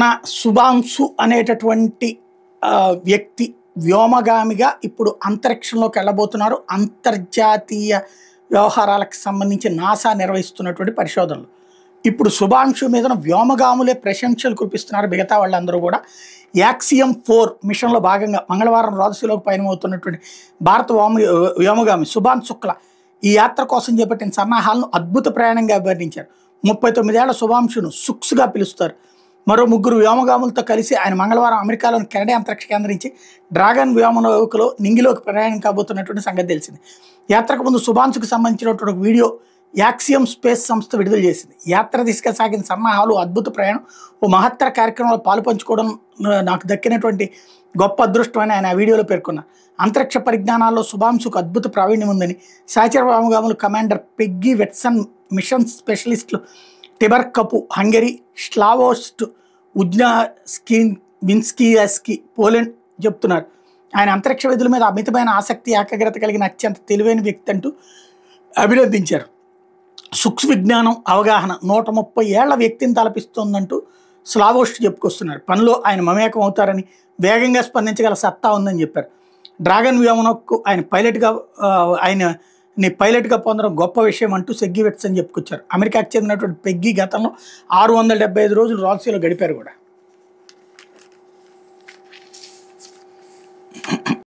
నా శుభాంశు అనేటటువంటి వ్యక్తి వ్యోమగామిగా ఇప్పుడు అంతరిక్షంలోకి వెళ్ళబోతున్నారు. అంతర్జాతీయ వ్యవహారాలకు సంబంధించి నాసా నిర్వహిస్తున్నటువంటి పరిశోధనలు. ఇప్పుడు శుభాంశు మీద వ్యోమగాములే ప్రశంసలు కురిపిస్తున్నారు. మిగతా వాళ్ళందరూ కూడా యాక్సియం 4 మిషన్లో భాగంగా మంగళవారం రాజశీలోకి పయనమవుతున్నటువంటి భారత వ్యోమగామి శుభాంశు శుక్ల ఈ యాత్ర కోసం చేపట్టిన సన్నాహాలను అద్భుత ప్రయాణంగా అభివర్ణించారు. 39 ఏళ్ల శుభాంశును సుక్స్గా పిలుస్తారు. మరో 3 వ్యోమగాములతో కలిసి ఆయన మంగళవారం అమెరికాలోని కెనడా అంతరిక్ష కేంద్రం నుంచి డ్రాగన్ వ్యోమనౌకలో నింగిలోకి ప్రయాణం కాబోతున్నటువంటి సంగతి తెలిసింది. యాత్రకు ముందు శుభాంశుకు సంబంధించినటువంటి వీడియో యాక్సియం స్పేస్ సంస్థ విడుదల చేసింది. యాత్ర దిశగా సాగిన సన్నాహాలు, అద్భుత ప్రయాణం, ఓ మహత్తర కార్యక్రమంలో పాలు పంచుకోవడం నాకు దక్కినటువంటి గొప్ప అదృష్టం అని ఆయన ఆ వీడియోలో పేర్కొన్నారు. అంతరిక్ష పరిజ్ఞానాల్లో శుభాంశుకు అద్భుత ప్రావీణ్యం ఉందని సహచర వ్యోమగాములు commander Peggy వెట్సన్, machine స్పెషలిస్టులు టిబర్ కపు Hungary, Slawosz విన్స్కియాస్కి Poland చెప్తున్నారు. ఆయన అంతరిక్ష విధుల మీద అమితమైన ఆసక్తి, ఏకాగ్రత కలిగిన అత్యంత తెలివైన వ్యక్తి అంటూ అభినందించారు. సూక్ష్మ విజ్ఞానం అవగాహన 130 ఏళ్ల వ్యక్తిని తలపిస్తోందంటూ స్లావోస్ట్ చెప్పుకొస్తున్నారు. పనిలో ఆయన మమేకం అవుతారని, వేగంగా స్పందించగల సత్తా ఉందని చెప్పారు. డ్రాగన్ వ్యోమనౌకకు ఆయన్ని పైలట్గా పొందడం గొప్ప విషయం అంటూ సెగ్గి వెట్స్ అని చెప్పుకొచ్చారు. అమెరికాకు చెందినటువంటి పెగ్గీ గతంలో 675 రోజులు రాజశీలో గడిపారు కూడా.